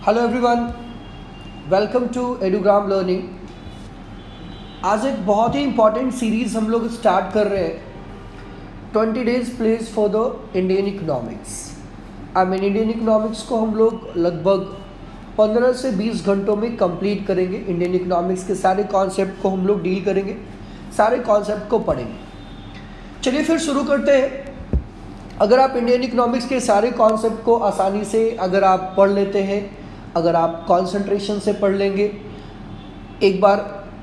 Hello everyone, welcome to Edugram learning. आज एक बहुत ही इम्पॉर्टेंट सीरीज़ हम लोग स्टार्ट कर रहे हैं 20 days place for the Indian economics. Indian economics को हम लोग लगभग 15 से 20 घंटों में कंप्लीट करेंगे। इंडियन इकोनॉमिक्स के सारे कॉन्सेप्ट को हम लोग डील करेंगे, सारे कॉन्सेप्ट को पढ़ेंगे। चलिए फिर शुरू करते हैं। अगर आप इंडियन इकोनॉमिक्स के सारे कॉन्सेप्ट को आसानी से अगर आप पढ़ लेते हैं, अगर आप कंसंट्रेशन से पढ़ लेंगे, एक बार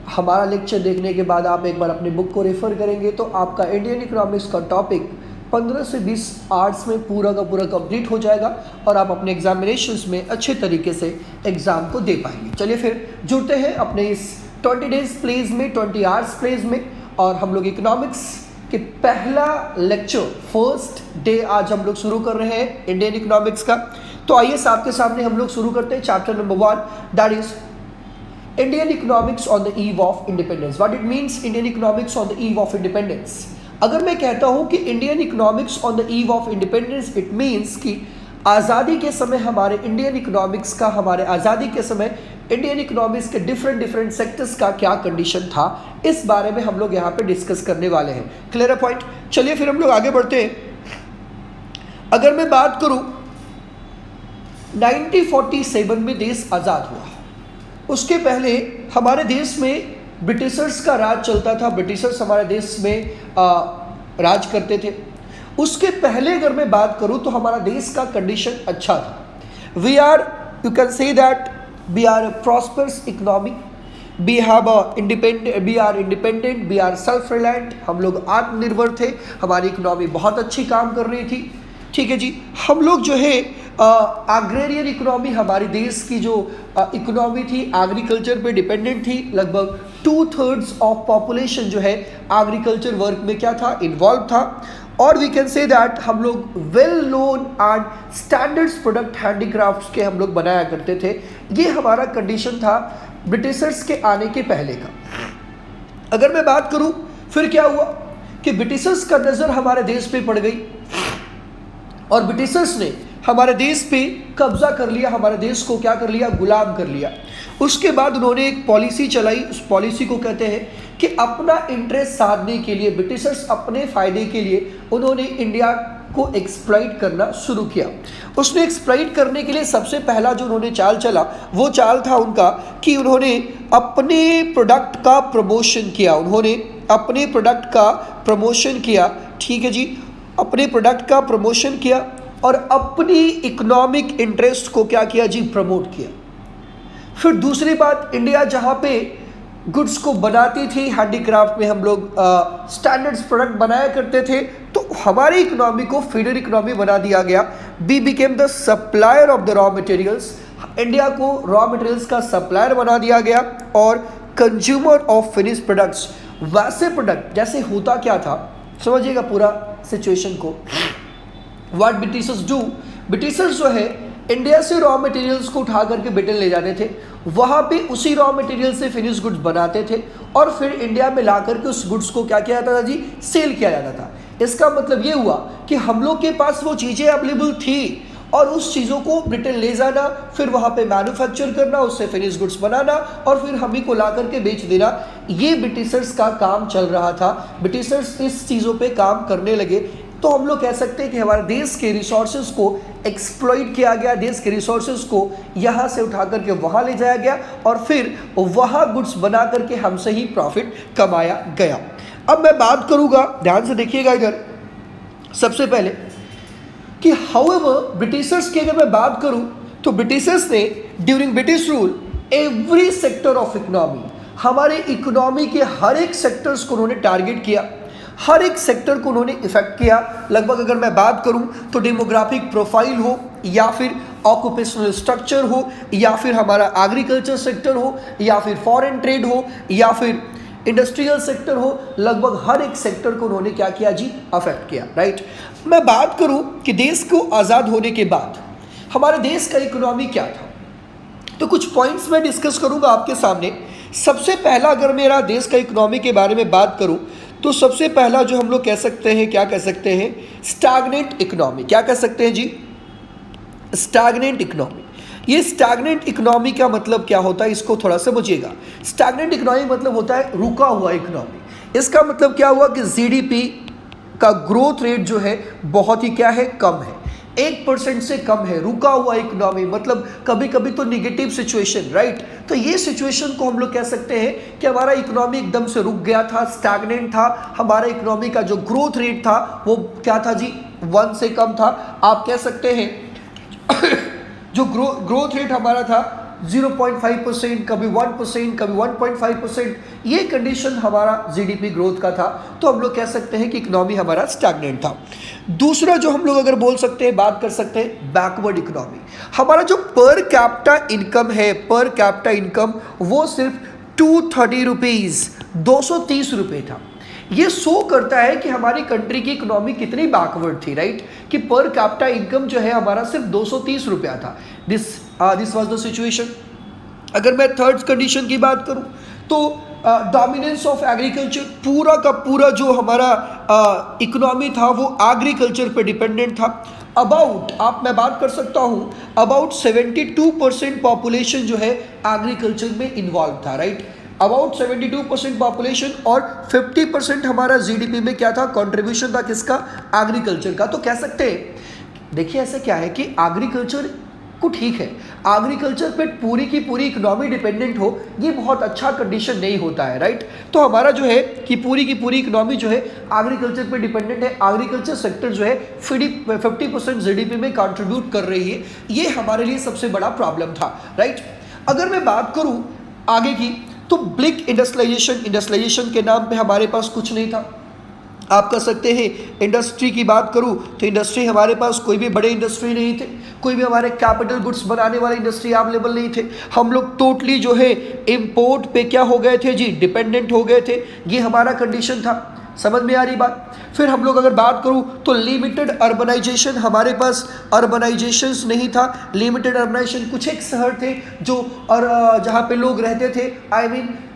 हमारा लेक्चर देखने के बाद आप एक बार अपनी बुक को रेफ़र करेंगे तो आपका इंडियन इकोनॉमिक्स का टॉपिक 15 से 20 आवर्स में पूरा का पूरा कंप्लीट हो जाएगा और आप अपने एग्जामिनेशंस में अच्छे तरीके से एग्ज़ाम को दे पाएंगे। चलिए फिर जुड़ते हैं अपने इस 20 डेज प्लेज में, 20 आवर्स प्लेज में, और हम लोग इकोनॉमिक्स कि पहला लेक्चर फर्स्ट डे आज हम लोग शुरू कर रहे हैं इंडियन इकोनॉमिक्स का। तो आइए आपके सामने हम लोग शुरू करते हैं chapter number 1, that is Indian economics on the eve of independence. What it means Indian economics on the eve of independence. अगर मैं कहता हूं कि Indian economics on the eve of independence, it means कि आज़ादी के समय हमारे इंडियन इकोनॉमिक्स का, हमारे आज़ादी के समय इंडियन इकोनॉमिक्स के डिफरेंट सेक्टर्स का क्या कंडीशन था, इस बारे में हम लोग यहाँ पे डिस्कस करने वाले हैं। क्लियर है पॉइंट? चलिए फिर हम लोग आगे बढ़ते हैं। अगर मैं बात करूं 1947 में देश आज़ाद हुआ। उसके पहले हमारे देश में ब्रिटिशर्स का राज चलता था। ब्रिटिशर्स हमारे देश में राज करते थे। उसके पहले अगर मैं बात करूं तो हमारा देश का कंडीशन अच्छा था। We are, you can say that we are a prosperous economy, we have a independent, we are independent, we are self reliant। हम लोग आत्मनिर्भर थे, हमारी इकोनॉमी बहुत अच्छी काम कर रही थी। ठीक है जी। हम लोग जो है एग्रेरियन इकोनॉमी, हमारी देश की जो इकोनॉमी थी एग्रीकल्चर पे डिपेंडेंट थी। लगभग 2/3 ऑफ पॉपुलेशन जो है एग्रीकल्चर वर्क में क्या था, इन्वॉल्व था। और वी कैन से दैट हम लोग well known and standards product handicrafts के हम लोग बनाया करते थे। ये हमारा कंडीशन था ब्रिटिशर्स के आने के पहले का। अगर मैं बात करूं फिर क्या हुआ कि ब्रिटिशर्स का नज़र हमारे देश पे पड़ गई और ब्रिटिशर्स ने हमारे देश पे कब्जा कर लिया, हमारे देश को क्या कर लिया, गुलाम कर लिया। उसके बाद उन्होंने एक पॉलिसी चलाई। उस पॉलिसी को कहते हैं कि अपना इंटरेस्ट साधने के लिए, ब्रिटिशर्स अपने फ़ायदे के लिए उन्होंने इंडिया को एक्सप्लॉइट करना शुरू किया। उसने एक्सप्लॉइट करने के लिए सबसे पहला जो उन्होंने चाल चला वो चाल था उनका कि उन्होंने अपने प्रोडक्ट का प्रमोशन किया। उन्होंने अपने प्रोडक्ट का प्रमोशन किया। ठीक है जी, अपने प्रोडक्ट का प्रमोशन किया और अपनी इकोनॉमिक इंटरेस्ट को क्या किया जी, प्रमोट किया। फिर दूसरी बात, इंडिया जहाँ पे गुड्स को बनाती थी, हैंडीक्राफ्ट में हम लोग स्टैंडर्ड्स प्रोडक्ट बनाया करते थे, तो हमारी इकोनॉमी को फीडर इकोनॉमी बना दिया गया। We became the supplier of the raw materials. India को रॉ मटेरियल्स का सप्लायर बना दिया गया और कंज्यूमर ऑफ फिनिश प्रोडक्ट्स। वैसे प्रोडक्ट जैसे होता क्या था, समझिएगा पूरा सिचुएशन को। व्हाट ब्रिटिशर्स डू, ब्रिटिशर्स जो है इंडिया से रॉ मटेरियल्स को उठा करके ब्रिटेन ले जाते थे, वहाँ पे उसी रॉ मटेरियल से फिनिश गुड्स बनाते थे और फिर इंडिया में ला करके उस गुड्स को क्या किया जाता था जी, सेल किया जाता था। इसका मतलब ये हुआ कि हम लोग के पास वो चीज़ें अवेलेबल थी और उस चीज़ों को ब्रिटेन ले जाना, फिर वहाँ पे मैन्युफैक्चर करना, उससे फिनिश गुड्स बनाना और फिर हम ही को ला करके बेच देना। ये ब्रिटिशर्स का काम चल रहा था। ब्रिटिशर्स इस चीज़ों पे काम करने लगे तो हम लोग कह सकते हैं कि हमारे देश के रिसोर्सेज को एक्सप्लॉइट किया गया। देश के रिसोर्सेज को यहाँ से उठा करके वहाँ ले जाया गया और फिर वहाँ गुड्स बना करके हमसे ही प्रॉफिट कमाया गया। अब मैं बात करूँगा, ध्यान से देखिएगा इधर, सबसे पहले कि हाउएवर ब्रिटिशर्स की अगर मैं बात करूं तो ब्रिटिशर्स ने during British rule every sector of economy, हमारे इकोनॉमी के हर एक सेक्टर्स को उन्होंने टारगेट किया, हर एक सेक्टर को उन्होंने इफेक्ट किया। लगभग अगर मैं बात करूं तो डेमोग्राफिक प्रोफाइल हो या फिर ऑक्यूपेशनल स्ट्रक्चर हो या फिर हमारा एग्रीकल्चर सेक्टर हो या फिर फॉरेन ट्रेड हो या फिर इंडस्ट्रियल सेक्टर हो, लगभग हर एक सेक्टर को उन्होंने क्या किया जी, अफेक्ट किया। राइट। मैं बात करूं कि देश को आज़ाद होने के बाद हमारे देश का इकोनॉमी क्या था, तो कुछ पॉइंट्स मैं डिस्कस करूंगा आपके सामने। सबसे पहला अगर मेरा देश का इकोनॉमी के बारे में बात करूं तो सबसे पहला जो हम लोग कह सकते हैं, क्या कह सकते हैं, स्टैग्नेंट इकोनॉमी। क्या कह सकते हैं जी, स्टैग्नेंट इकोनॉमी। ये स्टैग्नेंट इकोनॉमी का मतलब क्या होता है, इसको थोड़ा समझिएगा। स्टैग्नेंट इकोनॉमी मतलब होता है रुका हुआ इकोनॉमी। इसका मतलब क्या हुआ कि जीडीपी का ग्रोथ रेट जो है बहुत ही क्या है, कम है, 1% से कम है। रुका हुआ इकोनॉमी मतलब कभी कभी तो निगेटिव सिचुएशन, राइट। तो ये सिचुएशन को हम लोग कह सकते हैं कि हमारा इकोनॉमी एकदम से रुक गया था, स्टैग्नेंट था। हमारा इकोनॉमी का जो ग्रोथ रेट था वो क्या था जी, 1 से कम था। आप कह सकते हैं जो ग्रोथ रेट हमारा था 0.5%, कभी 1%, कभी 1.5%, ये कंडीशन हमारा जीडीपी ग्रोथ का था। तो हम लोग कह सकते हैं कि इकोनॉमी हमारा स्टैग्नेंट था। दूसरा जो हम लोग अगर बोल सकते हैं, बात कर सकते हैं बैकवर्ड इकोनॉमी। हमारा जो पर कैपिटा इनकम है, पर कैपिटा इनकम वो सिर्फ 230 रुपीज़, 230 रुपये था। ये शो करता है कि हमारी कंट्री की इकोनॉमी कितनी बैकवर्ड थी, राइट, कि पर कैपिटा इनकम जो है हमारा सिर्फ 230 रुपया था। This was the situation. अगर मैं थर्ड कंडीशन की बात करूं तो डोमिनेंस ऑफ एग्रीकल्चर, पूरा का पूरा जो हमारा इकोनॉमी था वो एग्रीकल्चर पे डिपेंडेंट था। मैं बात कर सकता हूँ अबाउट 72% पॉपुलेशन जो है एग्रीकल्चर में इन्वॉल्व था, राइट। अबाउट 72% पॉपुलेशन और 50% हमारा जीडीपी में क्या था, कंट्रीब्यूशन था किसका, एग्रीकल्चर का। तो कह सकते हैं, देखिए ऐसा क्या है कि एग्रीकल्चर को ठीक है, एग्रीकल्चर पे पूरी की पूरी इकोनॉमी डिपेंडेंट हो, ये बहुत अच्छा कंडीशन नहीं होता है, राइट। तो हमारा जो है कि पूरी की पूरी इकोनॉमी जो है एग्रीकल्चर पे डिपेंडेंट है, एग्रीकल्चर सेक्टर जो है 50% जीडीपी में कंट्रीब्यूट कर रही है, ये हमारे लिए सबसे बड़ा प्रॉब्लम था, राइट। अगर मैं बात करूं आगे की तो ब्लिक इंडस्ट्रियलाइजेशन के नाम पे हमारे पास कुछ नहीं था। आप कह सकते हैं इंडस्ट्री की बात करूं तो इंडस्ट्री हमारे पास कोई भी बड़े इंडस्ट्री नहीं थे, कोई भी हमारे कैपिटल गुड्स बनाने वाले इंडस्ट्री अवेलेबल नहीं थे। हम लोग टोटली जो है इंपोर्ट पे क्या हो गए थे जी, डिपेंडेंट हो गए थे। ये हमारा कंडीशन था, समझ में आ रही बात। फिर हम लोग अगर बात करूं तो लिमिटेड अर्बनाइजेशन, हमारे पास अर्बनाइजेशंस नहीं था, लिमिटेड अर्बनाइजेशन, कुछ एक शहर थे जो और जहाँ पे लोग रहते थे,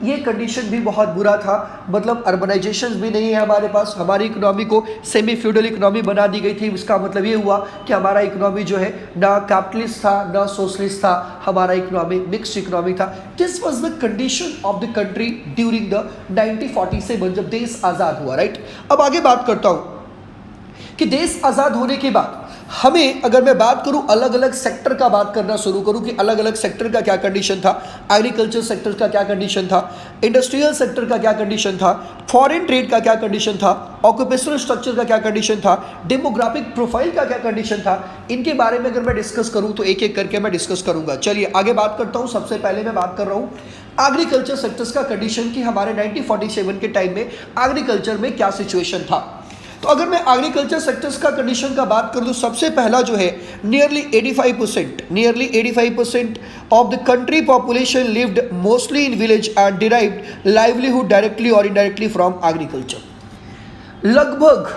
ये कंडीशन भी बहुत बुरा था। मतलब अर्बनाइजेशंस भी नहीं है हमारे पास, हमारी इकोनॉमी को सेमी फ्यूडल इकोनॉमी बना दी गई थी। इसका मतलब ये हुआ कि हमारा इकोनॉमी जो है ना कैपिटलिस्ट था ना सोशलिस्ट था, हमारा इकोनॉमी मिक्स्ड इकोनॉमी था। This was the condition of the country during the 1947 जब देश आज़ाद हुआ, राइट। अब आगे बात करता हूं कि देश आज़ाद होने के बाद हमें, अगर मैं बात करूं अलग अलग सेक्टर का बात करना शुरू करूं कि अलग अलग सेक्टर का क्या कंडीशन था, एग्रीकल्चर सेक्टर का क्या कंडीशन था, इंडस्ट्रियल सेक्टर का क्या कंडीशन था, फॉरेन ट्रेड का क्या कंडीशन था, ऑक्यूपेशनल स्ट्रक्चर का क्या कंडीशन था, डेमोग्राफिक प्रोफाइल का क्या कंडीशन था, इनके बारे में अगर मैं डिस्कस करूं तो एक एक करके मैं डिस्कस करूंगा। चलिए आगे बात करता हूं। सबसे पहले मैं बात कर रहा हूं एग्रीकल्चर सेक्टर्स का कंडीशन कि हमारे 1947 के टाइम में एग्रीकल्चर में क्या सिचुएशन था। तो अगर मैं एग्रीकल्चर सेक्टर्स का कंडीशन का बात करूं तो सबसे पहला जो है nearly 85% of the country population lived mostly in village and derived livelihood directly और इनडायरेक्टली फ्रॉम एग्रीकल्चर। लगभग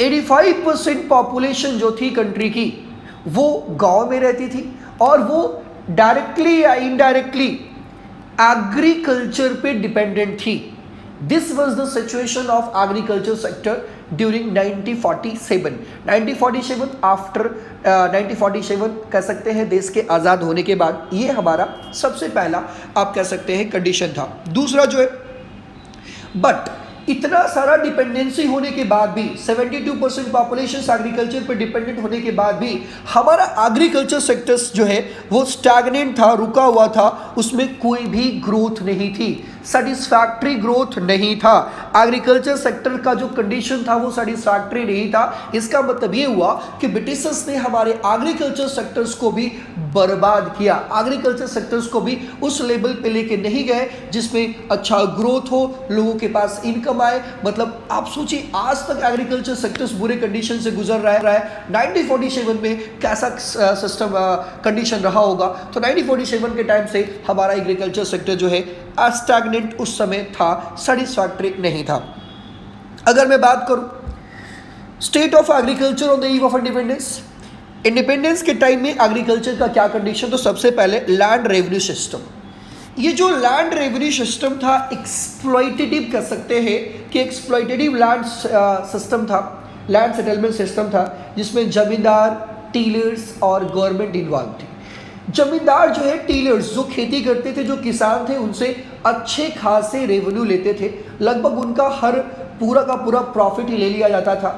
85% पॉपुलेशन जो थी कंट्री की वो गांव में रहती थी और वो डायरेक्टली या इनडायरेक्टली एग्रीकल्चर पे डिपेंडेंट थी। This was the situation of agriculture sector during 1947 after 1947 कह सकते हैं देश के आज़ाद होने के बाद। ये हमारा सबसे पहला आप कह सकते हैं कंडीशन था। दूसरा जो है, बट इतना सारा डिपेंडेंसी होने के बाद भी 72% पॉपुलेशन एग्रीकल्चर पर डिपेंडेंट होने के बाद भी हमारा एग्रीकल्चर सेक्टर्स जो है वो स्टैग्नेंट था, रुका हुआ था, उसमें कोई भी ग्रोथ नहीं थी, सेटिस्फैक्ट्री ग्रोथ नहीं था। एग्रीकल्चर सेक्टर का जो कंडीशन था वो सेटिस्फैक्ट्री नहीं था। इसका मतलब ये हुआ कि ब्रिटिशर्स ने हमारे एग्रीकल्चर सेक्टर्स को भी बर्बाद किया, एग्रीकल्चर सेक्टर्स को भी उस लेवल पे लेके नहीं गए जिसमें अच्छा ग्रोथ हो, लोगों के पास इनकम आए। मतलब आप सोचिए आज तक एग्रीकल्चर सेक्टर्स बुरे कंडीशन से गुजर रहा है। 1947 में कैसा सिस्टम कंडीशन रहा होगा, तो 1947 के टाइम से हमारा एग्रीकल्चर सेक्टर जो है स्टैग्नेंट उस समय था, सेटिस्फैक्टरी नहीं था। अगर मैं बात करूं state of agriculture on the eve of independence के टाइम में एग्रीकल्चर का क्या कंडीशन, तो सबसे पहले लैंड रेवेन्यू सिस्टम। ये जो लैंड रेवेन्यू सिस्टम था एक्सप्लॉइटेटिव कह सकते हैं कि एक्सप्लॉइटेटिव लैंड सिस्टम था, लैंड सेटलमेंट सिस्टम था जिसमें जमींदार, टीलर्स और गवर्नमेंट इन्वॉल्व थे। जमींदार जो है, टीलर्स जो खेती करते थे, जो किसान थे, उनसे अच्छे खासे रेवेन्यू लेते थे। लगभग उनका हर पूरा का पूरा प्रॉफिट ही ले लिया जाता था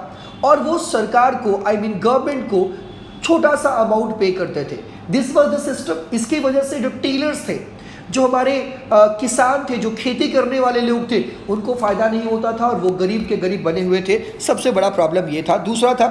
और वो सरकार को, आई मीन गवर्नमेंट को, छोटा सा अमाउंट पे करते थे। This was the system. इसकी वजह से जो टीलर्स थे, जो हमारे किसान थे, जो खेती करने वाले लोग थे, उनको फायदा नहीं होता था और वो गरीब के गरीब बने हुए थे। सबसे बड़ा प्रॉब्लम ये था। दूसरा था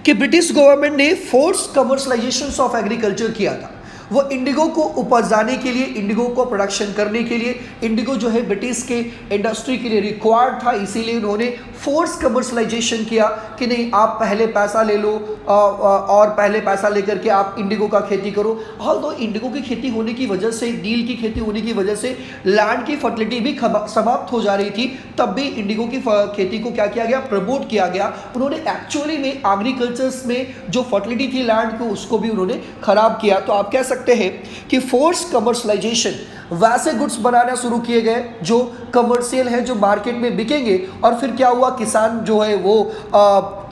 कि ब्रिटिश गवर्नमेंट ने फोर्स कमर्शलाइजेशन ऑफ एग्रीकल्चर किया था। वो इंडिगो को उपजाने के लिए, इंडिगो को प्रोडक्शन करने के लिए, इंडिगो जो है ब्रिटिश के इंडस्ट्री के लिए रिक्वायर्ड था, इसीलिए उन्होंने फोर्स कमर्शलाइजेशन किया कि नहीं, आप पहले पैसा ले लो और पहले पैसा लेकर के आप इंडिगो का खेती करो। तो इंडिगो की खेती होने की वजह से, नील की खेती होने की वजह से लैंड की फर्टिलिटी भी समाप्त हो जा रही थी, तब भी इंडिगो की खेती को क्या किया गया, प्रमोट किया गया। उन्होंने एक्चुअली में एग्रीकल्चर्स में जो फर्टिलिटी थी लैंड को, उसको भी उन्होंने खराब किया। तो आप कह सकते हैं कि फोर्स कमर्शलाइजेशन, वैसे गुड्स बनाना शुरू किए गए जो कमर्शियल है, जो मार्केट में बिकेंगे, और फिर क्या हुआ, किसान जो है वो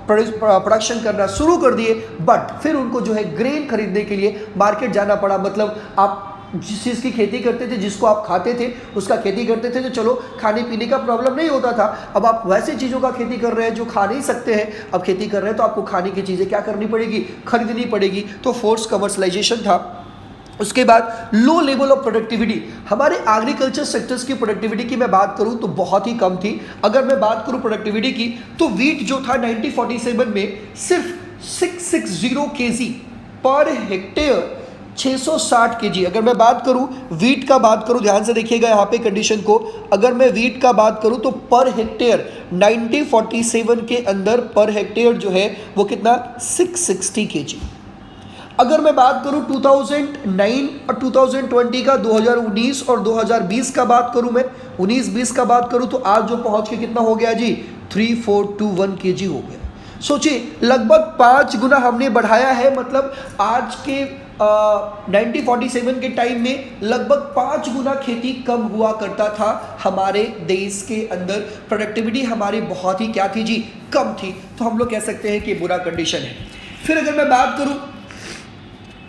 प्रोडक्शन करना शुरू कर दिए, बट फिर उनको जो है ग्रेन खरीदने के लिए मार्केट जाना पड़ा। मतलब आप जिस चीज़ की खेती करते थे, जिसको आप खाते थे, उसका खेती करते थे, तो चलो खाने पीने का प्रॉब्लम नहीं होता था। अब आप वैसे चीज़ों का खेती कर रहे हैं जो खा नहीं सकते हैं, अब खेती कर रहे हैं तो आपको खाने की चीज़ें क्या करनी पड़ेगी, खरीदनी पड़ेगी। तो फोर्स कमर्शलाइजेशन था। उसके बाद लो लेवल ऑफ प्रोडक्टिविटी। हमारे एग्रीकल्चर सेक्टर्स की प्रोडक्टिविटी की मैं बात करूं तो बहुत ही कम थी। अगर मैं बात करूं प्रोडक्टिविटी की, तो वीट जो था 1947 में सिर्फ 660 केजी पर हेक्टेयर, 660 केजी। अगर मैं बात करूं वीट का, बात करूं, ध्यान से देखिएगा यहाँ पे कंडीशन को, अगर मैं वीट का बात करूं तो पर हेक्टेयर 1947 के अंदर पर हेक्टेयर जो है वो कितना, 660 केजी। अगर मैं बात करूं 2009 और 2020 का, 2019 और 2020 का बात करूं, मैं 19-20 का बात करूं, तो आज जो पहुंच के कितना हो गया जी, 3421 केजी हो गया। सोचिए लगभग 5 गुना हमने बढ़ाया है। मतलब आज के 1947 के टाइम में लगभग 5 गुना खेती कम हुआ करता था हमारे देश के अंदर। प्रोडक्टिविटी हमारी बहुत ही क्या थी जी, कम थी। तो हम लोग कह सकते हैं कि बुरा कंडीशन है। फिर अगर मैं बात करूं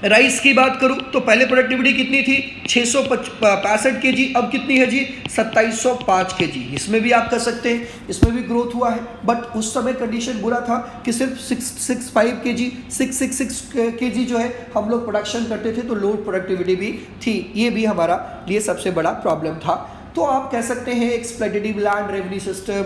राइस की बात करूं तो पहले प्रोडक्टिविटी कितनी थी, 665 केजी, अब कितनी है जी, 2705 केजी। इसमें भी आप कर सकते हैं, इसमें भी ग्रोथ हुआ है, बट उस समय कंडीशन बुरा था कि सिर्फ 665 केजी, 666 केजी जो है हम लोग प्रोडक्शन करते थे, तो लो प्रोडक्टिविटी भी थी। ये भी हमारा लिए सबसे बड़ा प्रॉब्लम था। तो आप कह सकते हैं exploitative land revenue system,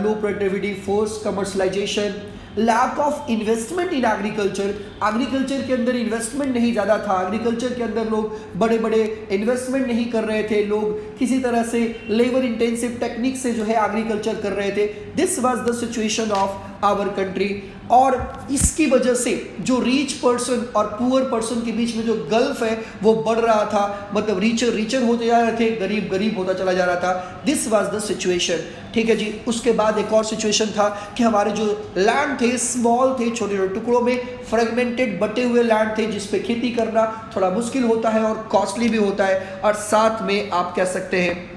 low productivity, force commercialisation, lack of investment in agriculture. Agriculture के अंदर इन्वेस्टमेंट नहीं ज़्यादा था। एग्रीकल्चर के अंदर लोग बड़े बड़े इन्वेस्टमेंट नहीं कर रहे थे, लोग किसी तरह से लेबर इंटेंसिव टेक्निक से जो है एग्रीकल्चर कर रहे थे। This was the situation of our country. और इसकी वजह से जो रिच पर्सन और पुअर पर्सन के बीच में जो गल्फ है वो बढ़ रहा था। मतलब रिचर होते जा रहे थे, गरीब गरीब होता चला जा रहा था। दिस वाज द सिचुएशन, ठीक है जी। उसके बाद एक और सिचुएशन था कि हमारे जो लैंड थे स्मॉल थे, छोटे छोटे टुकड़ों में फ्रेगमेंटेड बटे हुए लैंड थे, जिसपे खेती करना थोड़ा मुश्किल होता है और कॉस्टली भी होता है। और साथ में आप कह सकते हैं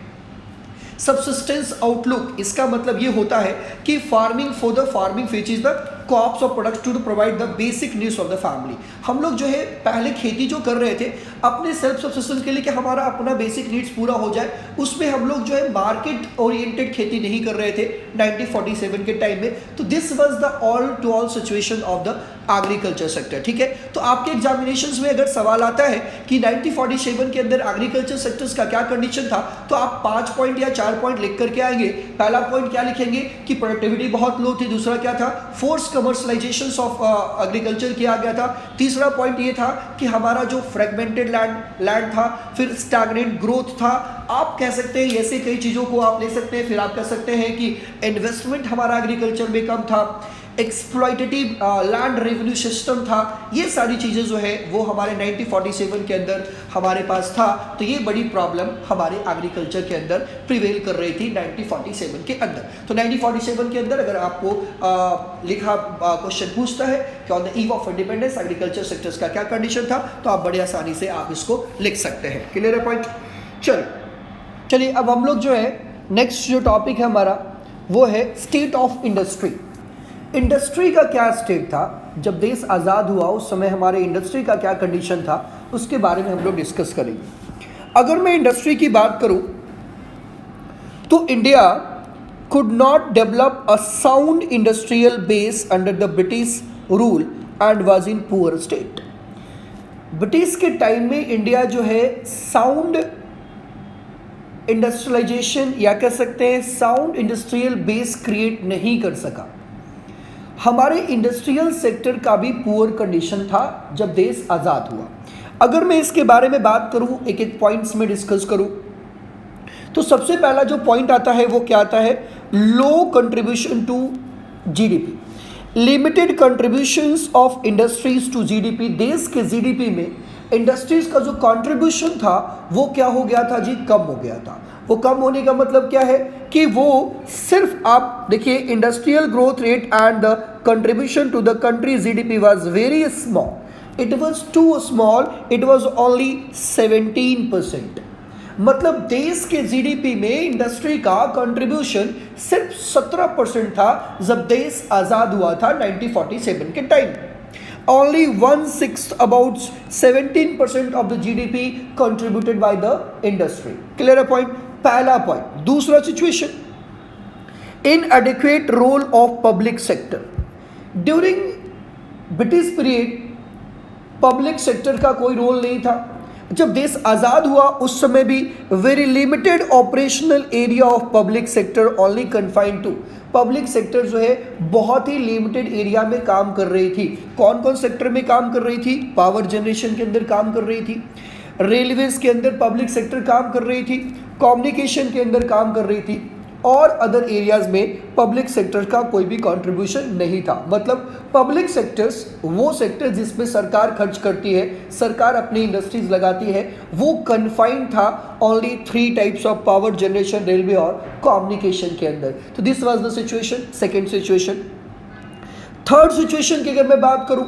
सबसिस्टेंस आउटलुक। इसका मतलब ये होता है कि farming for the farming which is the crops और products to provide the basic needs of the family. हम लोग जो है पहले खेती जो कर रहे थे अपने सेल्फ सब्सिस्टेंस के लिए कि हमारा अपना बेसिक नीड्स पूरा हो जाए, उसमें हम लोग जो है मार्केट ओरिएंटेड खेती नहीं कर रहे थे 1947 के टाइम में। तो this was the all to all situation of the agriculture sector, ठीक है। तो आपके एग्जामिनेशंस में अगर सवाल आता है कि 1947 के अंदर एग्रीकल्चर सेक्टर्स का क्या कंडीशन था, तो आप 5 पॉइंट या 4 पॉइंट लिख करके आएंगे। पहला पॉइंट क्या लिखेंगे कि प्रोडक्टिविटी बहुत लो थी। दूसरा क्या था, फोर्स कमर्शलाइजेशन ऑफ एग्रीकल्चर किया गया था। तीसरा पॉइंट ये था कि हमारा जो फ्रेगमेंटेड लैंड था, फिर स्टैग्नेंट ग्रोथ था। आप कह सकते हैं ऐसे कई चीज़ों को आप ले सकते हैं। फिर आप कह सकते हैं कि इन्वेस्टमेंट हमारा एग्रीकल्चर में कम था, एक्सप्लॉइटेटिव लैंड रेवेन्यू सिस्टम था। ये सारी चीज़ें जो है वो हमारे 1947 के अंदर हमारे पास था। तो ये बड़ी प्रॉब्लम हमारे एग्रीकल्चर के अंदर प्रिवेल कर रही थी 1947 के अंदर। तो 1947 के अंदर अगर आपको लिखा क्वेश्चन पूछता है कि on the eve of independence agriculture sectors का क्या कंडीशन था, तो आप बड़ी आसानी से आप इसको लिख सकते हैं। क्लियर है पॉइंट। चलिए अब हम लोग जो है नेक्स्ट जो टॉपिक है हमारा वो है स्टेट ऑफ इंडस्ट्री। इंडस्ट्री का क्या स्टेट था जब देश आज़ाद हुआ, उस समय हमारे इंडस्ट्री का क्या कंडीशन था, उसके बारे में हम लोग डिस्कस करेंगे। अगर मैं इंडस्ट्री की बात करूं तो India could not develop a sound industrial base under the British rule and was in poor state। British के टाइम में इंडिया जो है साउंड इंडस्ट्रियलाइजेशन या कह सकते हैं साउंड इंडस्ट्रियल बेस क्रिएट नहीं कर सका। हमारे इंडस्ट्रियल सेक्टर का भी पुअर कंडीशन था जब देश आज़ाद हुआ। अगर मैं इसके बारे में बात करूं, एक एक पॉइंट्स में डिस्कस करूं, तो सबसे पहला जो पॉइंट आता है वो क्या आता है, low contribution to GDP, limited contributions of industries to GDP. देश के जीडीपी में इंडस्ट्रीज का जो कंट्रीब्यूशन था वो क्या हो गया था जी, कम हो गया था। वो कम होने का मतलब क्या है कि वो सिर्फ आप देखिए industrial growth rate and the contribution to the country GDP was very small, it was too small, it was only 17%। मतलब देश के जीडीपी में इंडस्ट्री का कंट्रीब्यूशन सिर्फ 17% था जब देश आज़ाद हुआ था 1947 के time. Only 1/6 about 17% of the GDP contributed by the industry. Clear है पॉइंट, पहला पॉइंट। दूसरा situation, inadequate role of public sector. During British period public sector का कोई रोल नहीं था। जब देश आज़ाद हुआ उस समय भी very limited operational area of public sector, only confined to. Public sector जो है बहुत ही लिमिटेड एरिया में काम कर रही थी। कौन कौन सेक्टर में काम कर रही थी, पावर जनरेशन के अंदर काम कर रही थी, रेलवेज के अंदर पब्लिक सेक्टर काम कर रही थी, कम्युनिकेशन के अंदर काम कर रही थी, और अदर एरियाज में पब्लिक सेक्टर का कोई भी कंट्रीब्यूशन नहीं था। मतलब पब्लिक सेक्टर्स वो सेक्टर जिसमें सरकार खर्च करती है, सरकार अपनी इंडस्ट्रीज लगाती है, वो कन्फाइंड था only 3 types of power generation, railway और कम्युनिकेशन के अंदर। तो this was the situation, second situation. Third situation की अगर मैं बात करूं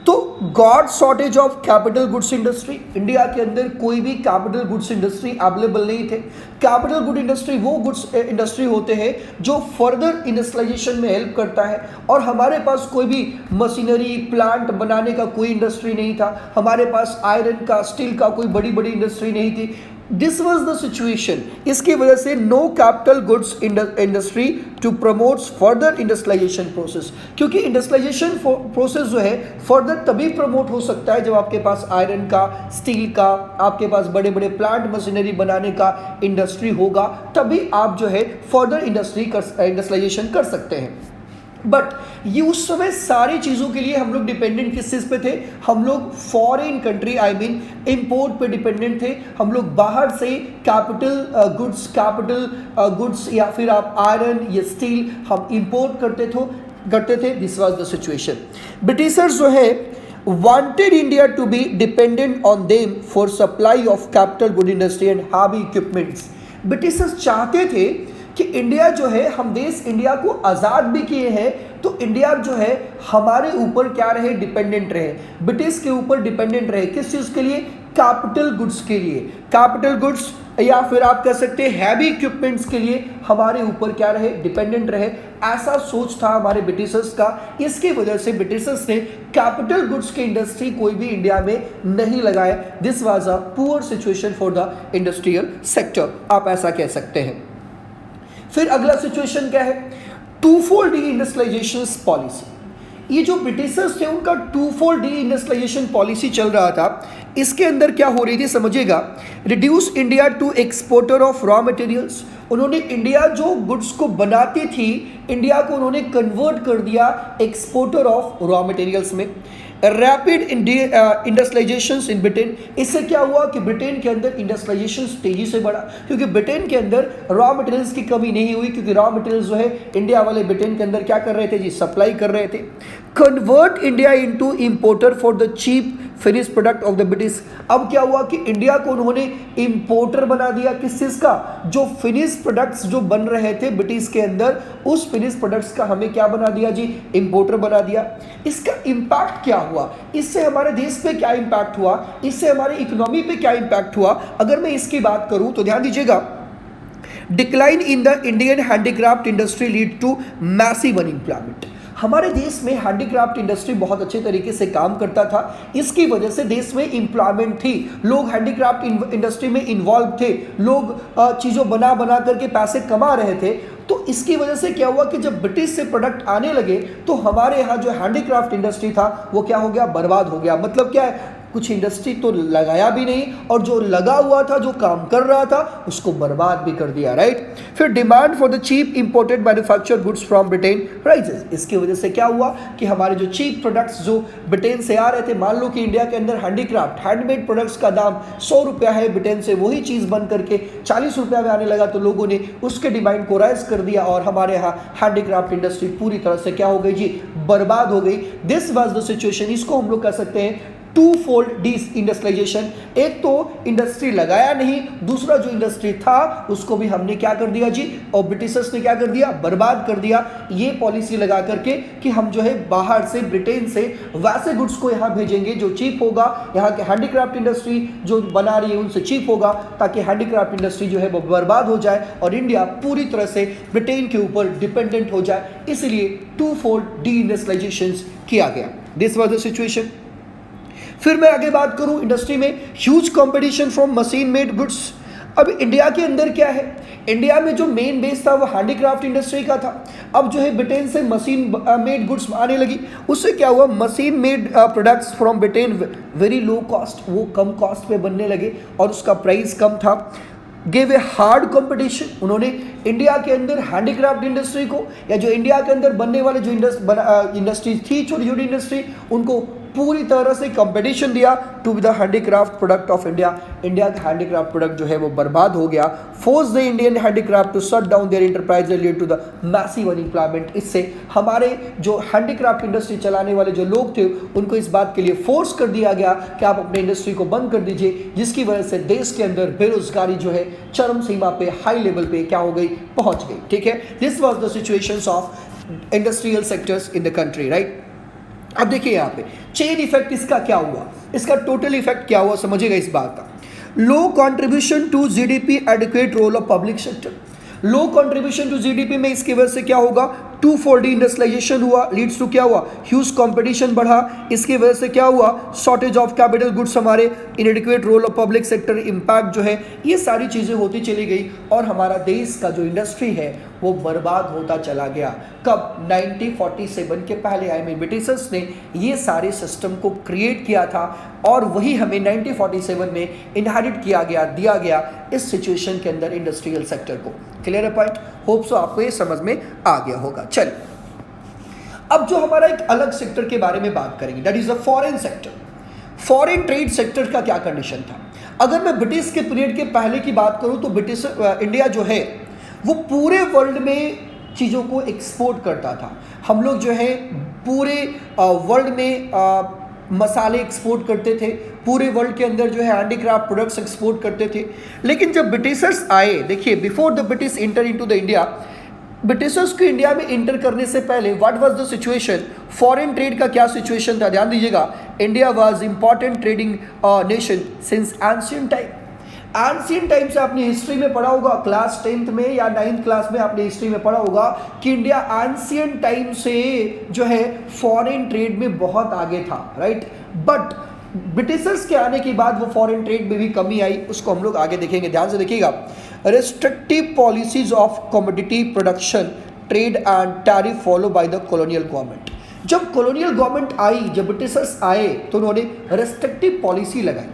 तो God shortage of capital goods industry. India के अंदर कोई भी कैपिटल गुड्स इंडस्ट्री अवेलेबल नहीं थे। कैपिटल गुड इंडस्ट्री वो गुड्स इंडस्ट्री होते हैं जो फर्दर इंडस्ट्रियलाइजेशन में हेल्प करता है, और हमारे पास कोई भी मशीनरी प्लांट बनाने का कोई इंडस्ट्री नहीं था। हमारे पास आयरन का, स्टील का कोई बड़ी बड़ी इंडस्ट्री नहीं थी। This was the situation. इसकी वजह से no capital goods industry to promote further industrialisation process, क्योंकि इंडस्ट्रियलाइजेशन प्रोसेस जो है फर्दर तभी प्रमोट हो सकता है जब आपके पास आयरन का, स्टील का, आपके पास बड़े बड़े प्लांट मशीनरी बनाने का इंडस्ट्री होगा, तभी आप जो है फर्दर इंडस्ट्रियलाइजेशन कर सकते हैं। बट ये उस समय सारी चीज़ों के लिए हम लोग डिपेंडेंट किस चीज़ पे थे, हम लोग foreign country I mean import पे डिपेंडेंट थे। हम लोग बाहर से कैपिटल गुड्स या फिर आप आयरन या स्टील हम इंपोर्ट करते थे। This was the situation. Britishers जो है wanted India to be dependent on them for supply of capital good industry and heavy equipments। Britishers चाहते थे कि इंडिया जो है, हम देश इंडिया को आज़ाद भी किए हैं, तो इंडिया जो है हमारे ऊपर क्या रहे, डिपेंडेंट रहे, ब्रिटिश के ऊपर डिपेंडेंट रहे। किस चीज़ के लिए, कैपिटल गुड्स के लिए। कैपिटल गुड्स या फिर आप कह सकते हैं हैवी इक्विपमेंट्स के लिए हमारे ऊपर क्या रहे, डिपेंडेंट रहे। ऐसा सोच था हमारे ब्रिटिशर्स का। इसकी वजह से ब्रिटिशर्स ने कैपिटल गुड्स की इंडस्ट्री कोई भी इंडिया में नहीं लगाए। This was a poor situation for the industrial sector, आप ऐसा कह सकते हैं। फिर अगला सिचुएशन क्या है, टूफोल्ड डी इंडस्ट्रियलाइजेशन पॉलिसी। ये जो ब्रिटिशर्स थे उनका टूफोल्ड डी इंडस्ट्रियलाइजेशन पॉलिसी चल रहा था। इसके अंदर क्या हो रही थी समझिएगा, reduce India to exporter of raw materials. उन्होंने इंडिया जो गुड्स को बनाती थी, इंडिया को उन्होंने कन्वर्ट कर दिया एक्सपोर्टर ऑफ रॉ मटेरियल्स में। Rapid industrialisation in Britain. इससे क्या हुआ कि ब्रिटेन के अंदर इंडस्ट्रियलाइजेशन तेजी से बढ़ा, क्योंकि ब्रिटेन के अंदर रॉ मटेरियल्स की कमी नहीं हुई, क्योंकि रॉ मटेरियल्स जो है इंडिया वाले ब्रिटेन के अंदर क्या कर रहे थे जी, सप्लाई कर रहे थे। Convert India into importer for the cheap finish product of the British. अब क्या हुआ कि इंडिया को उन्होंने इंपोर्टर बना दिया, किस चीज़ का, जो फिनिश प्रोडक्ट्स जो बन रहे थे ब्रिटिश के अंदर, उस फिनिश प्रोडक्ट्स का हमें क्या बना दिया जी, इंपोर्टर बना दिया। इसका इम्पैक्ट क्या हुआ, इससे हमारे देश पे क्या इम्पैक्ट हुआ, इससे हमारी इकोनॉमी पे क्या इम्पैक्ट हुआ, अगर मैं इसकी बात करूं तो ध्यान दीजिएगा। Decline in the Indian handicraft industry lead to massive unemployment. हमारे देश में हैंडीक्राफ्ट इंडस्ट्री बहुत अच्छे तरीके से काम करता था। इसकी वजह से देश में एम्प्लॉयमेंट थी, लोग हैंडीक्राफ्ट इंडस्ट्री में इन्वॉल्व थे, लोग चीज़ों बना बना करके पैसे कमा रहे थे। तो इसकी वजह से क्या हुआ कि जब ब्रिटिश से प्रोडक्ट आने लगे तो हमारे यहाँ जो हैंडीक्राफ्ट इंडस्ट्री था वो क्या हो गया, बर्बाद हो गया। मतलब क्या है, कुछ इंडस्ट्री तो लगाया भी नहीं और जो लगा हुआ था, जो काम कर रहा था, उसको बर्बाद भी कर दिया, राइट। फिर demand for the cheap imported manufactured goods from Britain rises. इसकी वजह से क्या हुआ कि हमारे जो चीप प्रोडक्ट्स जो ब्रिटेन से आ रहे थे, मान लो कि इंडिया के अंदर हैंडीक्राफ्ट हैंडमेड प्रोडक्ट्स का दाम 100 रुपया है, ब्रिटेन से वही चीज़ बन करके 40 रुपया में आने लगा, तो लोगों ने उसके डिमांड को राइज कर दिया और हमारे यहाँ हैंडीक्राफ्ट इंडस्ट्री पूरी तरह से क्या हो गई जी, बर्बाद हो गई। This was the situation. इसको हम लोग कह सकते हैं टू फोल्ड डिसइंडस्ट्रियलाइजेशन। एक तो इंडस्ट्री लगाया नहीं, दूसरा जो इंडस्ट्री था उसको भी हमने क्या कर दिया जी, और ब्रिटिशर्स ने क्या कर दिया, बर्बाद कर दिया। ये पॉलिसी लगा करके कि हम जो है बाहर से, ब्रिटेन से वैसे गुड्स को यहाँ भेजेंगे जो चीप होगा, यहाँ के हैंडीक्राफ्ट इंडस्ट्री जो बना रही है उनसे चीप होगा, ताकि हैंडीक्राफ्ट इंडस्ट्री जो है वो बर्बाद हो जाए और इंडिया पूरी तरह से ब्रिटेन के ऊपर डिपेंडेंट हो जाए। इसलिए टू फोल्ड डिइंडस्ट्रियलाइजेशन किया गया। This was the situation. फिर मैं आगे बात करूं, इंडस्ट्री में huge competition from machine made goods. अब इंडिया के अंदर क्या है, इंडिया में जो मेन बेस था वो हैंडीक्राफ्ट इंडस्ट्री का था। अब जो है ब्रिटेन से मशीन मेड गुड्स आने लगी, उससे क्या हुआ, machine made products from Britain very low cost, वो कम कॉस्ट पे बनने लगे और उसका प्राइस कम था। Gave a hard competition. उन्होंने इंडिया के अंदर हैंडीक्राफ्ट इंडस्ट्री को, या जो इंडिया के अंदर बनने वाले जो इंडस्ट्रीज थी, छोटी छोटी इंडस्ट्री, उनको पूरी तरह से कंपटीशन दिया to be the handicraft product of India. India का हैंडीक्राफ्ट प्रोडक्ट जो है वो बर्बाद हो गया। Force the Indian handicraft to shut down their enterprise lead to the massive unemployment. इससे हमारे जो हैंडीक्राफ्ट इंडस्ट्री चलाने वाले जो लोग थे उनको इस बात के लिए फोर्स कर दिया गया कि आप अपने इंडस्ट्री को बंद कर दीजिए, जिसकी वजह से देश के अंदर बेरोजगारी जो है चरम सीमा पे, हाई लेवल पे क्या हो गई, पहुंच गई। ठीक है, this was the situations of industrial sectors in the country, right. अब देखिए यहाँ पे चेन इफेक्ट इसका क्या हुआ, इसका टोटल इफेक्ट क्या हुआ, समझिएगा इस बात का। Low contribution to GDP, adequate role of public sector. Low contribution to GDP में इसकी वजह से क्या होगा, टू फोल्ड इंडस्ट्रियलाइजेशन हुआ, लीड्स टू क्या हुआ, ह्यूज कंपटीशन बढ़ा। इसकी वजह से क्या हुआ, शॉर्टेज ऑफ कैपिटल गुड्स, हमारे inadequate role of public sector, impact जो है, ये सारी चीज़ें होती चली गई और हमारा देश का जो इंडस्ट्री है वो बर्बाद होता चला गया। कब, 1947 के पहले, आई मीन ब्रिटिशर्स ने ये सारे सिस्टम को क्रिएट किया था और वही हमें 1947 में इनहेरिट किया गया, दिया गया इस सिचुएशन के अंदर इंडस्ट्रियल सेक्टर को। क्लियर है पॉइंट, होप सो आपको ये समझ में आ गया होगा। चलिए अब जो हमारा एक अलग सेक्टर के बारे में बात करेंगे, that is the foreign sector. Foreign trade sector का क्या कंडीशन था। अगर मैं ब्रिटिश के पीरियड के पहले की बात करूं तो ब्रिटिश इंडिया जो है वो पूरे वर्ल्ड में चीज़ों को एक्सपोर्ट करता था। हम लोग जो है पूरे वर्ल्ड में मसाले एक्सपोर्ट करते थे, पूरे वर्ल्ड के अंदर जो है हैंडीक्राफ्ट प्रोडक्ट्स एक्सपोर्ट करते थे। लेकिन जब ब्रिटिशर्स आए, देखिए before the British inter into the India, Britishers को इंडिया में इंटर करने से पहले what was the situation, foreign trade का क्या सिचुएशन था, ध्यान दीजिएगा। India was important trading nation since ancient time. Ancient time से आपने हिस्ट्री में पढ़ा होगा, क्लास 10th में या 9th क्लास में आपने हिस्ट्री में पढ़ा होगा कि इंडिया एंशिएंट टाइम से जो है फॉरेन ट्रेड में बहुत आगे था, राइट। बट ब्रिटिशर्स के आने के बाद वो फॉरेन ट्रेड में भी कमी आई, उसको हम लोग आगे देखेंगे, ध्यान से देखिएगा। Restrictive policies of commodity production, trade and tariff follow by the colonial government. जब कॉलोनियल गवर्नमेंट आई, जब ब्रिटिशर्स आए तो उन्होंने रेस्ट्रिक्टिव पॉलिसी लगाई,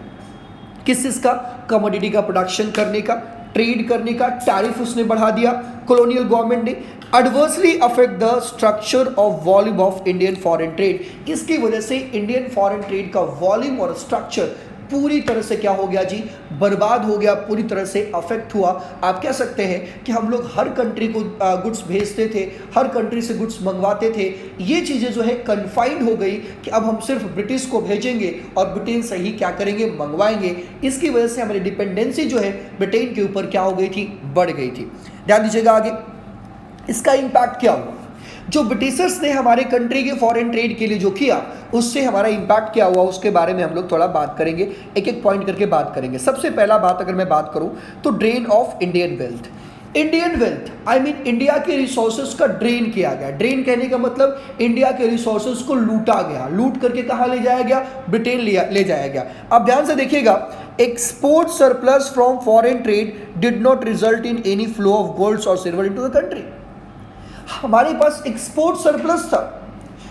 किस चीज़ का, कमोडिटी का प्रोडक्शन करने का, ट्रेड करने का, टैरिफ उसने बढ़ा दिया कॉलोनियल गवर्नमेंट ने। Adversely affect the structure of volume of Indian foreign trade. इसकी वजह से इंडियन फॉरेन ट्रेड का वॉल्यूम और स्ट्रक्चर पूरी तरह से क्या हो गया जी, बर्बाद हो गया, पूरी तरह से अफेक्ट हुआ। आप कह सकते हैं कि हम लोग हर कंट्री को गुड्स भेजते थे, हर कंट्री से गुड्स मंगवाते थे, ये चीज़ें जो है कन्फाइंड हो गई कि अब हम सिर्फ ब्रिटिश को भेजेंगे और ब्रिटेन से ही क्या करेंगे, मंगवाएंगे। इसकी वजह से हमारी डिपेंडेंसी जो है ब्रिटेन के ऊपर क्या हो गई थी, बढ़ गई थी। ध्यान दीजिएगा आगे इसका इम्पैक्ट क्या हुआ। जो ब्रिटिशर्स ने हमारे कंट्री के फॉरेन ट्रेड के लिए जो किया, उससे हमारा इम्पैक्ट क्या हुआ, उसके बारे में हम लोग थोड़ा बात करेंगे, एक एक पॉइंट करके बात करेंगे। सबसे पहला बात अगर मैं बात करूं तो drain of Indian wealth. Indian wealth I mean India के रिसोर्सेज का ड्रेन किया गया। ड्रेन कहने का मतलब इंडिया के रिसोर्सेज को लूटा गया। लूट करके कहाँ ले जाया गया? ब्रिटेन ले जाया गया। अब ध्यान से देखिएगा, export surplus from foreign trade did not result in any flow of golds और सिल्वर इनटू द कंट्री। हमारे पास एक्सपोर्ट सरप्लस था,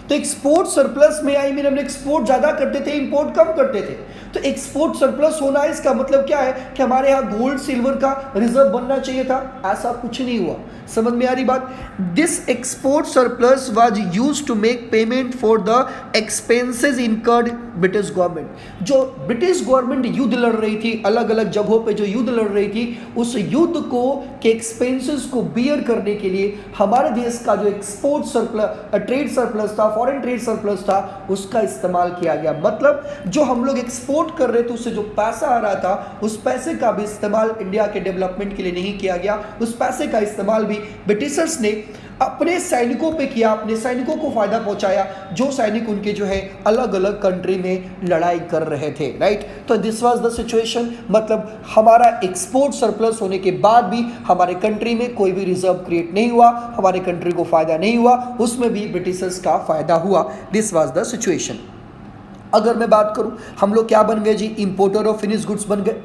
तो एक्सपोर्ट सरप्लस में आई मीन हमने एक्सपोर्ट ज़्यादा करते थे, इंपोर्ट कम करते थे। तो एक्सपोर्ट सरप्लस होना इसका मतलब क्या है कि हमारे यहाँ गोल्ड सिल्वर का रिजर्व बनना चाहिए था। ऐसा कुछ नहीं हुआ। समझ में आ रही बात? This export surplus was used to make payment for the expenses incurred British government. जो ब्रिटिश गवर्नमेंट युद्ध लड़ रही थी, अलग अलग जगहों पे जो युद्ध लड़ रही थी, उस युद्ध को के एक्सपेंसेस को बियर करने के लिए हमारे देश का जो एक्सपोर्ट सरप्लस ट्रेड सरप्लस था, फॉरेन ट्रेड सरप्लस था, उसका इस्तेमाल किया गया। मतलब जो हम लोग एक्सपोर्ट कर रहे थे उससे जो पैसा आ रहा था, उस पैसे का भी इस्तेमाल इंडिया के डेवलपमेंट के लिए नहीं किया गया। उस पैसे का इस्तेमाल भी ब्रिटिशर्स ने अपने सैनिकों पे किया, अपने सैनिकों को फायदा पहुंचाया, जो सैनिक उनके जो है अलग अलग कंट्री में लड़ाई कर रहे थे, राइट। तो दिस वाज द सिचुएशन। मतलब हमारा एक्सपोर्ट सरप्लस होने के बाद भी हमारे कंट्री में कोई भी रिजर्व क्रिएट नहीं हुआ, हमारे कंट्री को फायदा नहीं हुआ, उसमें भी ब्रिटिशर्स का फायदा हुआ। This was the situation. अगर मैं बात करूं, हम लोग क्या बन गए जी? इंपोर्टर ऑफ फिनिश गुड्स बन गए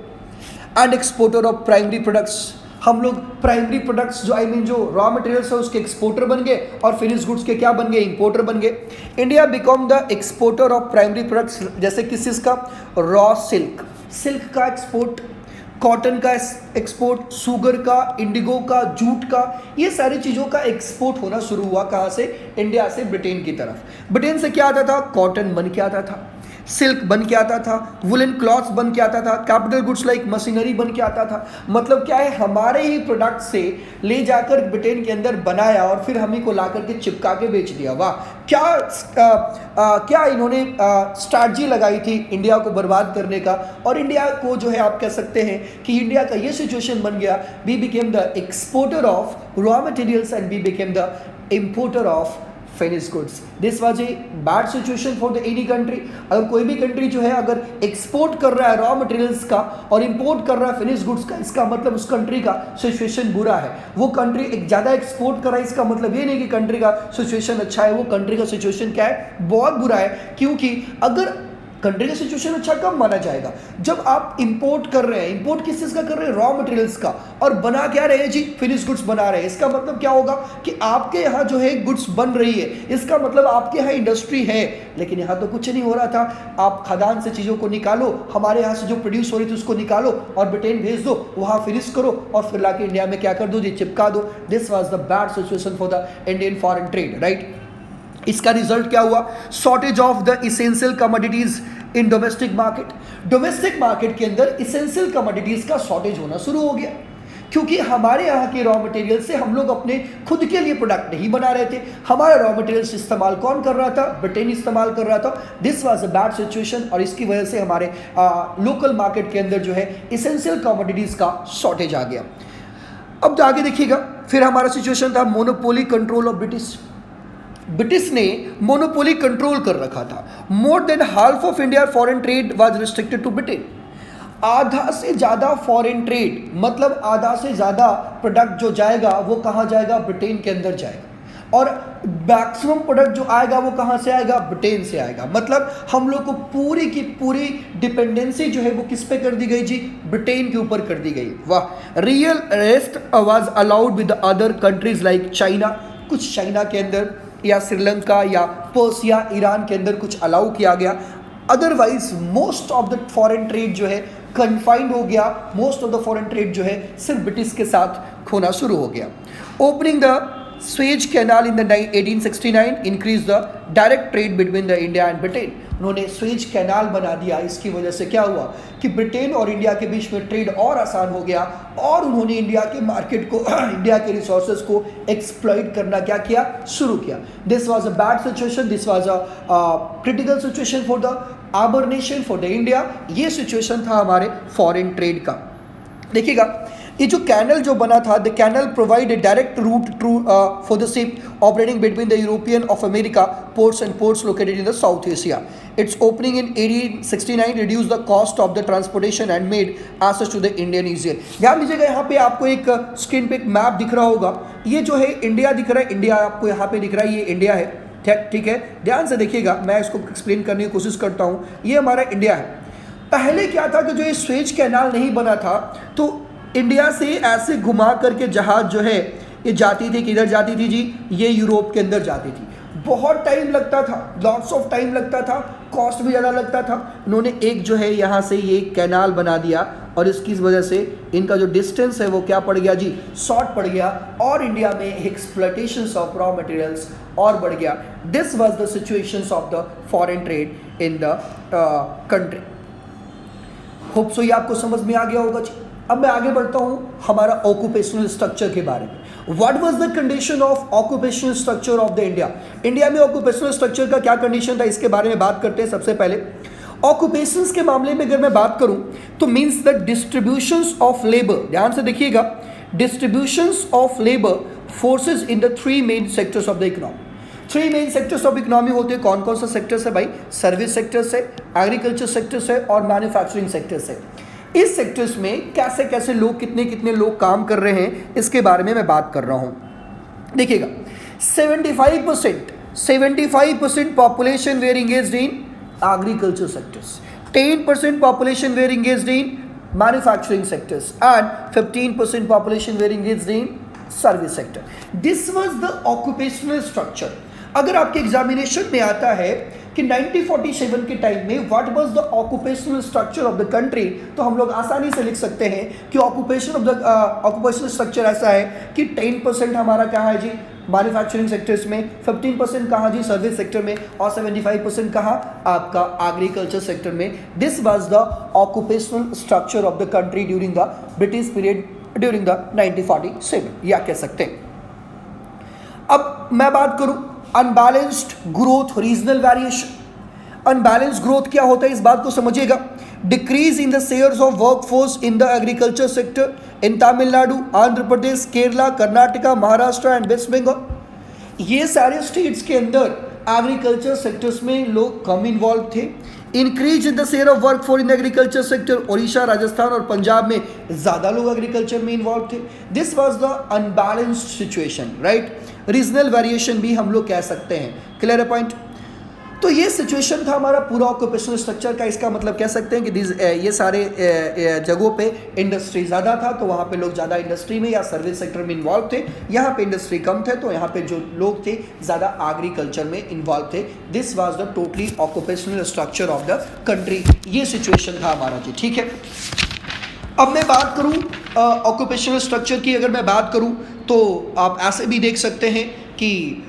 and exporter of primary products. हम लोग प्राइमरी प्रोडक्ट्स जो आई मीन जो रॉ मटेरियल्स है उसके एक्सपोर्टर बन गए और फिनिश गुड्स के क्या बन गए? इंपोर्टर बन गए। India become the exporter of primary products, जैसे किस चीज का? रॉ सिल्क, सिल्क का एक्सपोर्ट, कॉटन का एक्सपोर्ट, शुगर का, इंडिगो का, जूट का, ये सारी चीज़ों का एक्सपोर्ट होना शुरू हुआ। कहाँ से? इंडिया से ब्रिटेन की तरफ। ब्रिटेन से क्या आता था? कॉटन बन के आता था, सिल्क बन के आता था, वुलन क्लॉथ्स बन के आता था, कैपिटल गुड्स लाइक मशीनरी बन के आता था। मतलब क्या है? हमारे ही प्रोडक्ट से ले जाकर ब्रिटेन के अंदर बनाया और फिर हम ही को ला करके चिपका के बेच दिया। वाह, क्या इन्होंने स्ट्रैटेजी लगाई थी इंडिया को बर्बाद करने का। और इंडिया को जो है आप कह सकते हैं कि इंडिया का ये सिचुएशन बन गया, we became the exporter of raw materials and we became the importer of finish goods. This was a bad situation for the any country. अगर कोई भी कंट्री जो है अगर एक्सपोर्ट कर रहा है रॉ मटेरियल्स का और इंपोर्ट कर रहा है फिनिश गुड्स का, इसका मतलब उस कंट्री का सिचुएशन बुरा है। वो कंट्री एक ज़्यादा एक्सपोर्ट कर रहा है, इसका मतलब ये नहीं कि कंट्री का सिचुएशन अच्छा है। वो कंट्री का सिचुएशन क्या है? बहुत बुरा है। क्योंकि अगर कंट्री का सिचुएशन अच्छा कब माना जाएगा? जब आप इंपोर्ट कर रहे हैं। इंपोर्ट किस चीज़ का कर रहे हैं? रॉ मटेरियल्स का। और बना क्या रहे हैं जी? फिनिश गुड्स बना रहे हैं। इसका मतलब क्या होगा कि आपके यहाँ जो है गुड्स बन रही है, इसका मतलब आपके यहाँ इंडस्ट्री है। लेकिन यहाँ तो कुछ नहीं हो रहा था। आप खदान से चीज़ों को निकालो, हमारे यहाँ से जो प्रोड्यूस हो रही थी उसको निकालो और ब्रिटेन भेज दो, वहाँ फिनिश करो और फिर लाके इंडिया में क्या कर दो जी? चिपका दो। This was the bad situation for the Indian foreign trade, right. इसका रिजल्ट क्या हुआ? Shortage of the essential commodities in domestic market. Domestic market के अंदर इसेंशियल कमोडिटीज का शॉर्टेज होना शुरू हो गया, क्योंकि हमारे यहाँ के रॉ मटेरियल से हम लोग अपने खुद के लिए प्रोडक्ट नहीं बना रहे थे। हमारा रॉ मटेरियल्स इस्तेमाल कौन कर रहा था? ब्रिटेन इस्तेमाल कर रहा था। This was a bad situation और इसकी वजह से हमारे लोकल मार्केट के अंदर जो है इसेंशियल कमोडिटीज का शॉर्टेज आ गया। अब आगे देखिएगा, फिर हमारा सिचुएशन था monopoly control of British. British ने मोनोपोली कंट्रोल कर रखा था। More than half of India foreign trade was restricted to Britain. आधा से ज़्यादा फॉरेन ट्रेड, मतलब आधा से ज़्यादा प्रोडक्ट जो जाएगा वो कहाँ जाएगा? ब्रिटेन के अंदर जाएगा। और मैक्सिमम प्रोडक्ट जो आएगा वो कहाँ से आएगा? ब्रिटेन से आएगा। मतलब हम लोग को पूरी की पूरी डिपेंडेंसी जो है वो किस पे कर दी गई जी? ब्रिटेन के ऊपर कर दी गई। वाह। Real rest was allowed with other countries like China. कुछ चाइना के अंदर या श्रीलंका या पर्सिया, ईरान के अंदर कुछ अलाउ किया गया। Otherwise most of the foreign trade जो है कन्फाइंड हो गया। Most of the foreign trade जो है सिर्फ ब्रिटिश के साथ होना शुरू हो गया। Opening the Suez canal in the 1869 increase the direct trade between the India and Britain. उन्होंने स्वेज कैनाल बना दिया। इसकी वजह से क्या हुआ कि ब्रिटेन और इंडिया के बीच में ट्रेड और आसान हो गया और उन्होंने इंडिया के मार्केट को इंडिया के रिसोर्सेज को एक्सप्लॉइट करना क्या किया? शुरू किया। This was a bad situation. This was a critical situation for the our nation, for the India. ये सिचुएशन था हमारे फॉरेन ट्रेड का। देखिएगा, ये जो कैनल जो बना था, the canal provide a direct route to for the ship operating between the European of America ports and ports located in the South Asia. Its opening in 1869 reduce the cost of the transportation and made access to the Indian easier. ध्यान दीजिएगा, यहाँ पे आपको एक screen पे एक map दिख रहा होगा. ये जो है इंडिया दिख रहा है, इंडिया आपको यहाँ पे दिख रहा है, ये इंडिया है. ठीक है, ध्यान से देखिएगा, मैं इसको एक्सप्लेन करने की कोशिश करता हूँ. ये हमारा इंडिया है. पहले क्या था कि जो ये स्वेज कैनाल नहीं बना था तो इंडिया से ऐसे घुमा करके जहाज जो है ये जाती थी, किधर जाती थी जी, ये यूरोप के अंदर जाती थी. बहुत टाइम लगता था, लॉट्स ऑफ टाइम लगता था, कॉस्ट भी ज़्यादा लगता था. उन्होंने एक जो है यहाँ से ये कैनाल बना दिया और इसकी वजह से इनका जो डिस्टेंस है वो क्या पड़ गया जी, शॉर्ट पड़ गया और इंडिया में एक्सप्लॉयटेशन ऑफ रॉ मटेरियल्स और बढ़ गया. This was the situations of the foreign trade in the country. Hope so ये आपको समझ में आ गया होगा जी. अब मैं आगे बढ़ता हूँ हमारा ऑक्यूपेशनल स्ट्रक्चर के बारे में. What was the condition of occupational structure of the India. India में ऑक्यूपेशनल स्ट्रक्चर का क्या कंडीशन था, इसके बारे में बात करते हैं. सबसे पहले ऑक्यूपेशंस के मामले में अगर मैं बात करूं तो means the distributions of labour. ध्यान से देखिएगा, distributions of labour forces in the three main sectors of the economy. Three main sectors of economy होते हैं. कौन कौन सा सेक्टर्स है भाई, सर्विस सेक्टर्स है, एग्रीकल्चर सेक्टर्स है और मैन्युफैक्चरिंग सेक्टर्स है. इस सेक्टर्स में कैसे कैसे लोग, कितने कितने लोग काम कर रहे हैं, इसके बारे में मैं बात कर रहा हूं. देखिएगा, 75% population were engaged in agriculture sectors, 10% population were engaged in manufacturing sectors and 15% population were engaged in service sector. This was the occupational structure. अगर आपके एग्जामिनेशन में आता है कि 1947 के टाइम में what was the occupational structure of the country, तो हम लोग आसानी से लिख सकते हैं कि ऑक्यूपेशनल स्ट्रक्चर ऐसा है कि 10% हमारा कहाँ है जी, मैन्युफैक्चरिंग सेक्टर्स में, 15% कहाँ जी, सर्विस सेक्टर में, और 75% कहाँ आपका एग्रीकल्चर सेक्टर में. This was the occupational structure of the country during the British period, during the 1947, या कह सकते हैं. अब मैं बात करूं unbalanced growth, regional variation. Unbalanced growth क्या होता है, इस बात को समझिएगा. Decrease in the shares of workforce in the agriculture sector in Tamil Nadu, Andhra Pradesh, Kerala, Karnataka, Maharashtra and West Bengal. ये सारे स्टेट्स के अंदर एग्रीकल्चर सेक्टर्स में लोग कम इन्वॉल्व थे. Increase in the share of work for in agriculture sector, Odisha, Rajasthan और पंजाब में ज़्यादा लोग एग्रीकल्चर में इन्वॉल्व थे. This was the unbalanced situation, right. Regional variation भी हम लोग कह सकते हैं. क्लियर है पॉइंट. तो ये सिचुएशन था हमारा पूरा ऑक्यूपेशनल स्ट्रक्चर का. इसका मतलब कह सकते हैं कि ये सारे जगहों पे इंडस्ट्री ज़्यादा था तो वहाँ पे लोग ज़्यादा इंडस्ट्री में या सर्विस सेक्टर में इन्वॉल्व थे. यहाँ पे इंडस्ट्री कम थे तो यहाँ पे जो लोग थे ज़्यादा एग्रीकल्चर में इन्वॉल्व थे. This was the totally occupational structure of the country. ये सिचुएशन था हमारा जी, ठीक है. अब मैं बात करूँ ऑक्यूपेशनल स्ट्रक्चर की, अगर मैं बात करूँ तो आप ऐसे भी देख सकते हैं कि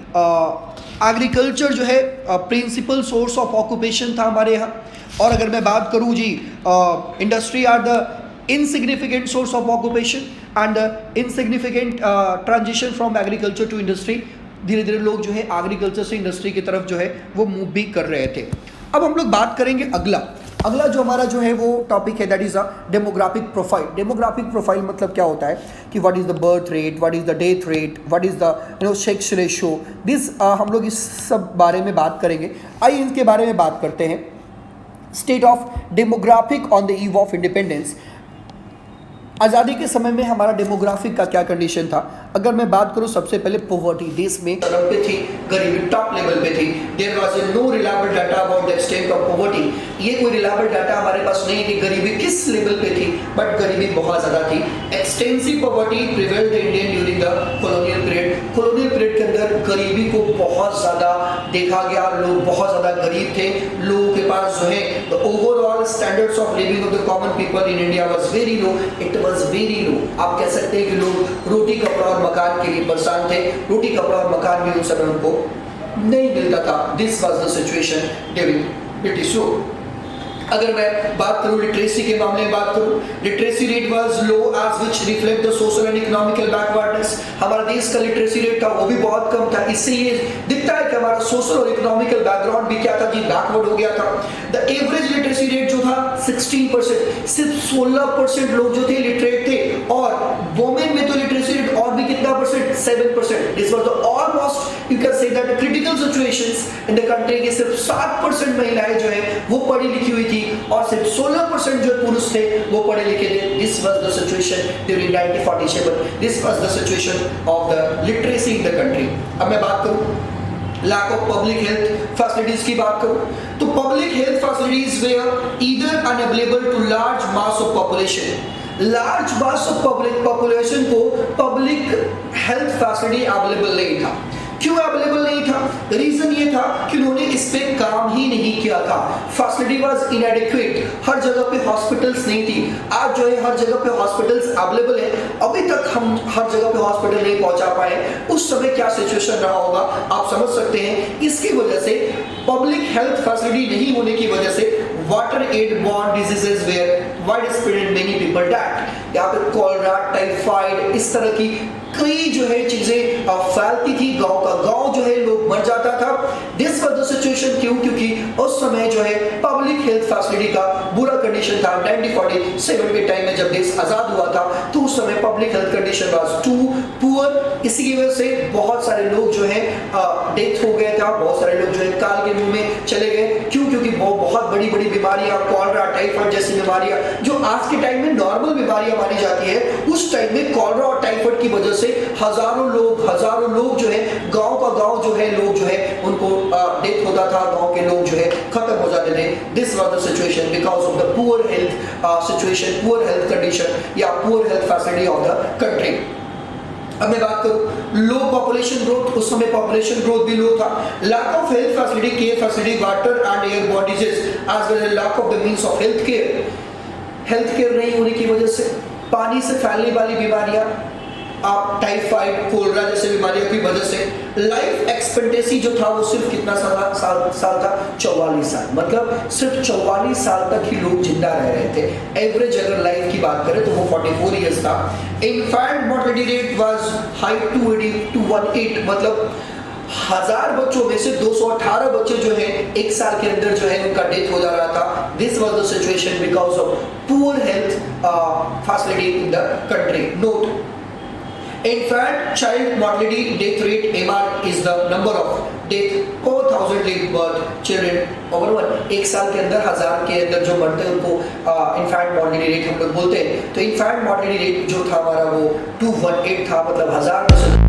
एग्रीकल्चर जो है प्रिंसिपल सोर्स ऑफ ऑक्यूपेशन था हमारे यहाँ. और अगर मैं बात करूँ जी, industry are the insignificant source of occupation and insignificant transition from agriculture to industry. धीरे धीरे लोग जो है एग्रीकल्चर से इंडस्ट्री की तरफ जो है वो मूव भी कर रहे थे. अब हम लोग बात करेंगे अगला जो हमारा जो है वो टॉपिक है, that is a demographic profile. Demographic profile मतलब क्या होता है कि what is the birth rate, what is the death rate, what is the sex ratio. This हम लोग इस सब बारे में बात करेंगे. आइए इनके बारे में बात करते हैं. State of demographic on the eve of independence. आज़ादी के समय में हमारा डेमोग्राफिक का क्या कंडीशन था. अगर मैं बात करूं सबसे पहले पॉवर्टी देश में पे थी, गरीबी टॉप लेवल पे थी. There was no reliable data about the extent of poverty. ये कोई रिलायबल डाटा हमारे पास नहीं कि गरीबी किस लेवल पे थी, बट गरीबी बहुत ज़्यादा थी. Extensive poverty prevailed in India during the colonial period. Colonial period के अंदर गरीबी को बहुत ज़्यादा देखा गया. लोग बहुत ज़्यादा गरीब थे. लोगों के पास जो है the overall standards of living of the common people in India was very low. It was very low. आप कह सकते हैं कि लोग रोटी कपड़ा और मकान के लिए परेशान थे. रोटी कपड़ा और मकान भी उस समय उनको नहीं मिलता था. This was the situation during British rule. अगर मैं बात करूं लिटरेसी के मामले में बात करूं, literacy rate was low as which reflect the social and economical backwardness. हमारा देश का लिटरेसी रेट था वो भी बहुत कम था. इससे ये दिखता है कि हमारा सोशल और इकोनॉमिकल बैकग्राउंड भी क्या था जी, बैकवर्ड हो गया था. द एवरेज लिटरेसी रेट जो था 16%. सिर्फ 16% लोग जो थे लिटरेट थे और critical situations in the country की सिर्फ 7% महिलाएं जो है वो पढ़ी लिखी हुई थी और सिर्फ 16% जो पुरुष थे वो पढ़े लिखे थे। This was the situation during 1947। This was the situation of the literacy in the country. अब मैं बात करूं lack of public health facilities की बात करूं तो public health facilities were either unavailable to large mass of population. Large mass of public population को public health facility available नहीं था। क्यों अवेलेबल नहीं था? रीजन ये था कि उन्होंने इस पे काम ही नहीं किया था। फैसिलिटी वाज इनएडिक्वेट, हर जगह पे हॉस्पिटल्स नहीं थी। आज जो है हर जगह पे हॉस्पिटल्स अवेलेबल है, अभी तक हम हर जगह पे हॉस्पिटल नहीं पहुंचा पाए। उस समय क्या सिचुएशन रहा होगा आप समझ सकते हैं। इसकी वजह से पब्लिक हेल्थ फैसिलिटी नहीं होने की वजह से water and borne diseases were wide spread and many people died. यहाँ पे कॉलरा, टाइफाइड, इस तरह की कई जो है चीजें फैलती थी। गांव का गांव जो है लोग मर जाता था। This was the situation. क्यों? क्योंकि उस समय जो है पब्लिक हेल्थ फैसिलिटी का बुरा कंडीशन था। 1947 के टाइम में जब देश आजाद हुआ था तो उस समय public health condition was too poor. इसी की वजह से बहुत सारे लोग जो है डेथ हो गया था, बहुत सारे लोग जो है काल के मुंह में चले गए। क्यों? क्योंकि बहुत बड़ी बड़ी बीमारियां, कॉलरा, टाइफाइड जैसी बीमारियां जो आज के टाइम में नॉर्मल बीमारियां मानी जाती है, उस टाइम में कॉलरा और टाइफाइड की वजह से हजारों लोग जो है गांव का गांव जो है लोग जो है उनको डेथ होता था, गांव के लोग जो है खत्म हो जाते थे। This was the situation because of the poor health situation, poor health condition या poor health facility of the country. अब मैं बात करूं लो पॉपुलेशन ग्रोथ, उस समय पॉपुलेशन ग्रोथ भी लो था। Lack of health facility, care facility, water and air borne disease as well as lack of the means of health care. Health care नहीं होने की वजह से पानी से फैलने वाली बीमारियां, आप टाइफाइड, कोलरा जैसे बीमारियों की वजह से लाइफ एक्सपेक्टेंसी जो था वो सिर्फ कितना साल था? 44 साल। मतलब सिर्फ 44 साल तक ही लोग जिंदा रह रहे थे। एवरेज अगर लाइफ की बात करें तो वो 44 इयर्स था। इनफैंट मोर्टेलिटी रेट वाज हाई 218, मतलब 1000 बच्चों में से 218 बच्चे जो है एक साल के अंदर जो है उनका डेथ हो जा रहा था। This was the situation because of poor health facility in the country. Note, infant child mortality death rate MR is the number of death per 1000 live birth children over one। एक साल के अंदर 1000 के अंदर जो मरते हैं उनको infant mortality rate हम लोग बोलते हैं। तो infant mortality rate जो था हमारा वो 218 था, मतलब 1000 में से